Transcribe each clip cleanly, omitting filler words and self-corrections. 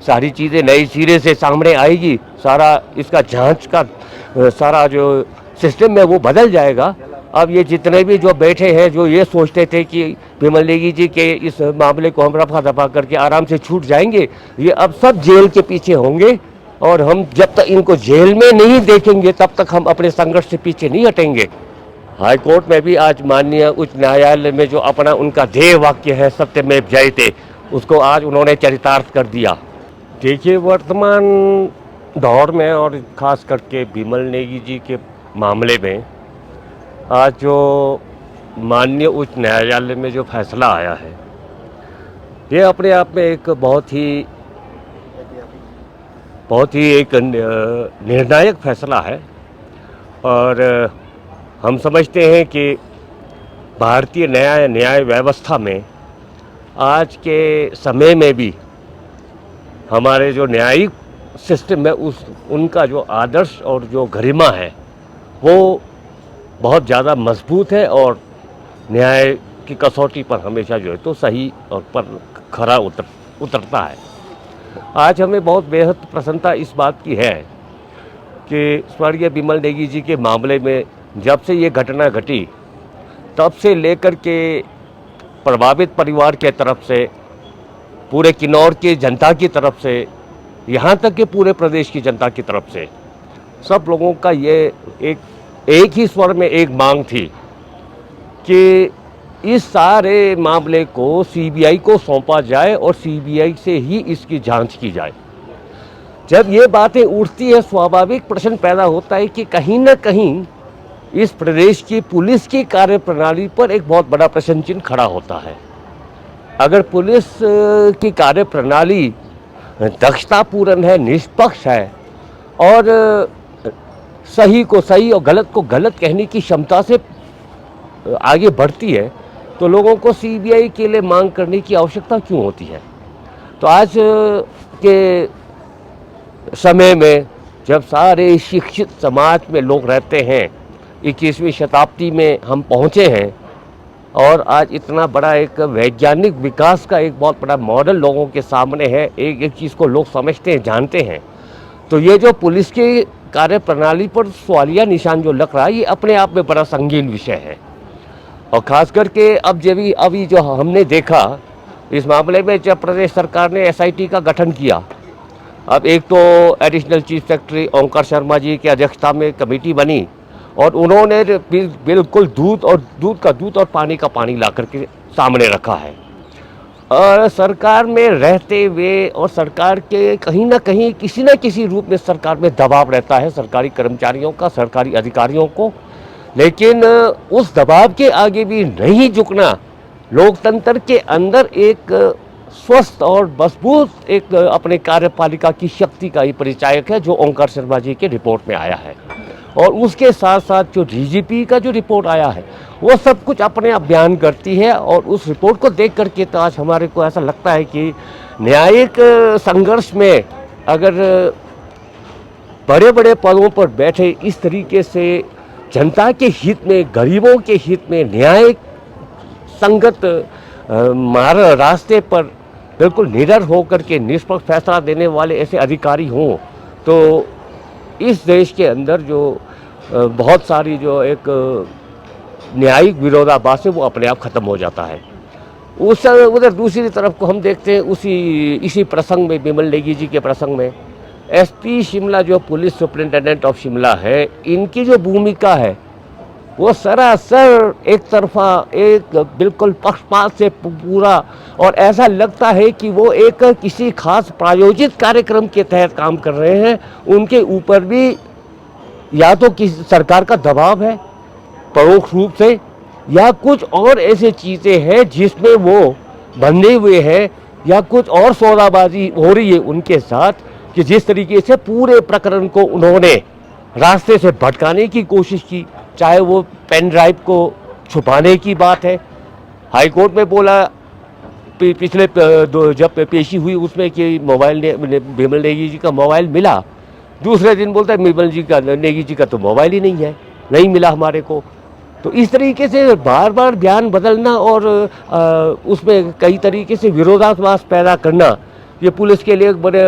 सारी चीज़ें नई सिरे से सामने आएगी, सारा इसका जांच का सारा जो सिस्टम है वो बदल जाएगा। अब ये जितने भी जो बैठे हैं, जो ये सोचते थे कि विमल नेगी जी के इस मामले को हम रफा दफा करके आराम से छूट जाएंगे, ये अब सब जेल के पीछे होंगे। और हम जब तक इनको जेल में नहीं देखेंगे तब तक हम अपने संघर्ष से पीछे नहीं हटेंगे। हाई कोर्ट में भी आज माननीय उच्च न्यायालय में जो अपना उनका ध्येय वाक्य है सत्यमेव जयते, उसको आज उन्होंने चरितार्थ कर दिया। देखिए, वर्तमान दौर में और ख़ास करके विमल नेगी जी के मामले में आज जो माननीय उच्च न्यायालय में जो फैसला आया है, ये अपने आप में एक बहुत ही एक निर्णायक फैसला है। और हम समझते हैं कि भारतीय न्याय व्यवस्था में आज के समय में भी हमारे जो न्यायिक सिस्टम है उनका जो आदर्श और जो गरिमा है वो बहुत ज़्यादा मजबूत है और न्याय की कसौटी पर हमेशा जो है तो सही और पर खरा उतरता है। आज हमें बहुत बेहद प्रसन्नता इस बात की है कि स्वर्गीय विमल नेगी जी के मामले में जब से ये घटना घटी तब से लेकर के प्रभावित परिवार के तरफ से, पूरे किन्नौर की जनता की तरफ से, यहाँ तक कि पूरे प्रदेश की जनता की तरफ से सब लोगों का ये एक ही स्वर में एक मांग थी कि इस सारे मामले को सीबीआई को सौंपा जाए और सीबीआई से ही इसकी जांच की जाए। जब ये बातें उठती है, स्वाभाविक प्रश्न पैदा होता है कि कहीं ना कहीं इस प्रदेश की पुलिस की कार्यप्रणाली पर एक बहुत बड़ा प्रश्न चिन्ह खड़ा होता है। अगर पुलिस की कार्यप्रणाली दक्षतापूर्ण है, निष्पक्ष है और सही को सही और गलत को गलत कहने की क्षमता से आगे बढ़ती है, तो लोगों को सीबीआई के लिए मांग करने की आवश्यकता क्यों होती है। तो आज के समय में जब सारे शिक्षित समाज में लोग रहते हैं, 21वीं शताब्दी में हम पहुँचे हैं और आज इतना बड़ा एक वैज्ञानिक विकास का एक बहुत बड़ा मॉडल लोगों के सामने है, एक चीज़ को लोग समझते हैं, जानते हैं, तो ये जो पुलिस की कार्यप्रणाली पर सवालिया निशान जो लग रहा है, ये अपने आप में बड़ा संगीन विषय है। और ख़ास करके अब अभी जो हमने देखा इस मामले में, जब प्रदेश सरकार ने एसआईटी का गठन किया, अब एक तो एडिशनल चीफ सेक्रेटरी ओंकार शर्मा जी की अध्यक्षता में कमेटी बनी और उन्होंने बिल्कुल दूध का दूध और पानी का पानी ला करके सामने रखा है। और सरकार में रहते हुए और सरकार के कहीं ना कहीं किसी न किसी रूप में सरकार में दबाव रहता है सरकारी कर्मचारियों का, सरकारी अधिकारियों को, लेकिन उस दबाव के आगे भी नहीं झुकना लोकतंत्र के अंदर एक स्वस्थ और मजबूत एक अपने कार्यपालिका की शक्ति का ही परिचायक है, जो ओंकार शर्मा जी के रिपोर्ट में आया है। और उसके साथ साथ जो डीजीपी का जो रिपोर्ट आया है वो सब कुछ अपने आप बयान करती है। और उस रिपोर्ट को देख करके तो आज हमारे को ऐसा लगता है कि न्यायिक संघर्ष में अगर बड़े बड़े पदों पर बैठे इस तरीके से जनता के हित में, गरीबों के हित में, न्याय संगत रास्ते पर बिल्कुल निडर होकर के निष्पक्ष फैसला देने वाले ऐसे अधिकारी हों, तो इस देश के अंदर जो बहुत सारी जो एक न्यायिक विरोधाभास है वो अपने आप ख़त्म हो जाता है। उधर दूसरी तरफ को हम देखते हैं इसी प्रसंग में, विमल नेगी जी के प्रसंग में, एसपी शिमला जो पुलिस सुपरिटेंडेंट ऑफ शिमला है, इनकी जो भूमिका है वो सरासर एक तरफा, एक बिल्कुल पक्षपात से पूरा, और ऐसा लगता है कि वो एक किसी खास प्रायोजित कार्यक्रम के तहत काम कर रहे हैं। उनके ऊपर भी या तो किसी सरकार का दबाव है परोक्ष रूप से, या कुछ और ऐसे चीज़ें हैं जिसमें वो बंधे हुए हैं, या कुछ और सौदाबाजी हो रही है उनके साथ, कि जिस तरीके से पूरे प्रकरण को उन्होंने रास्ते से भटकाने की कोशिश की। चाहे वो पेन ड्राइव को छुपाने की बात है, हाई कोर्ट में बोला पिछले जब पेशी हुई उसमें कि विमल नेगी जी का मोबाइल मिला, दूसरे दिन बोलता है नेगी जी का तो मोबाइल ही नहीं मिला हमारे को। तो इस तरीके से बार बार बयान बदलना और उसमें कई तरीके से विरोधाभास पैदा करना, ये पुलिस के लिए एक बड़े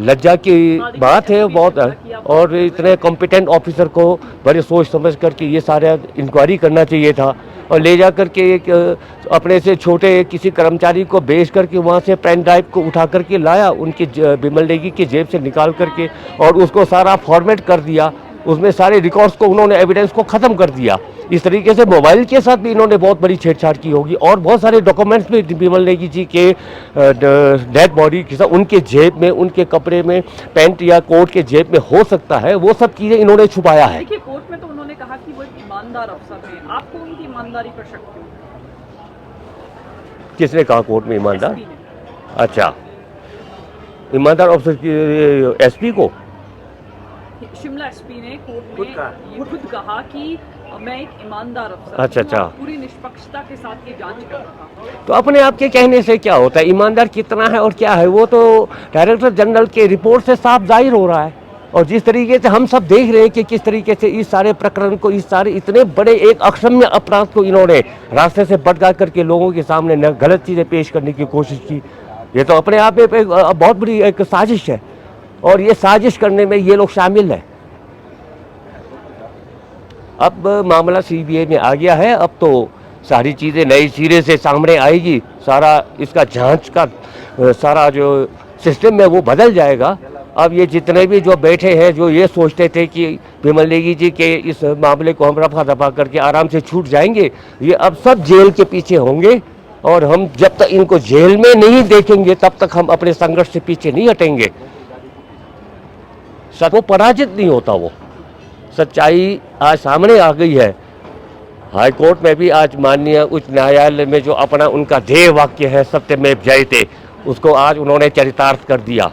लज्जा की बात है बहुत है। और इतने कॉम्पिटेंट ऑफिसर को बड़े सोच समझ करके ये सारा इंक्वायरी करना चाहिए था, और ले जा करके एक अपने से छोटे किसी कर्मचारी को भेज करके वहाँ से पेन ड्राइव को उठा करके लाया, उनकी बिमल नेगी की जेब से निकाल करके, और उसको सारा फॉर्मेट कर दिया, उसमें सारे रिकॉर्ड्स को उन्होंने एविडेंस को ख़त्म कर दिया। इस तरीके से मोबाइल के साथ भी इन्होंने बहुत बड़ी छेड़छाड़ की होगी, और बहुत सारे डॉक्यूमेंट्स भी बिमल नेगी जी के डेड बॉडी के साथ उनके जेब में, उनके कपड़े में, पैंट या कोट के जेब में हो सकता है, वो सब चीज़ें इन्होंने छुपाया है। देखिए, कोर्ट में तो उन्होंने कहा कि वो एक ईमानदार अफसर हैं, आपको उनकी ईमानदारी पर शक क्यों? किसने कहा कोर्ट में ईमानदार? एसपी ने। अच्छा, ईमानदार ऑफिसर की एसपी को? शिमला एसपी ने कोर्ट में ये खुद कहा कि मैं एक ईमानदार अफसर अच्छा, हूं, अच्छा। पूरी निष्पक्षता के साथ ये जांच कर रहा था। तो अपने आप के कहने से क्या होता है? ईमानदार कितना है और क्या है, वो तो डायरेक्टर जनरल के रिपोर्ट से साफ जाहिर हो रहा है। और जिस तरीके से हम सब देख रहे हैं कि किस तरीके से इस सारे प्रकरण को, इस सारे इतने बड़े एक अक्षम्य अपराध को इन्होंने रास्ते से भटका करके लोगों के सामने न गलत चीज़ें पेश करने की कोशिश की, ये तो अपने आप में एक बहुत बड़ी एक साजिश है, और ये साजिश करने में ये लोग शामिल हैं। अब मामला सीबीआई में आ गया है, अब तो सारी चीज़ें नई सिरे से सामने आएगी, सारा इसका जांच का सारा जो सिस्टम है वो बदल जाएगा। अब ये जितने भी जो बैठे हैं, जो ये सोचते थे कि बिमल नेगी जी के इस मामले को हम रफा दफा करके आराम से छूट जाएंगे, ये अब सब जेल के पीछे होंगे, और हम जब तक इनको जेल में नहीं देखेंगे तब तक हम अपने संघर्ष से पीछे नहीं हटेंगे। वो पराजित नहीं होता, वो सच्चाई आज सामने आ गई है। हाई कोर्ट में भी आज माननीय उच्च न्यायालय में जो अपना उनका ध्येय वाक्य है सत्यमेव जयते, उसको आज उन्होंने चरितार्थ कर दिया।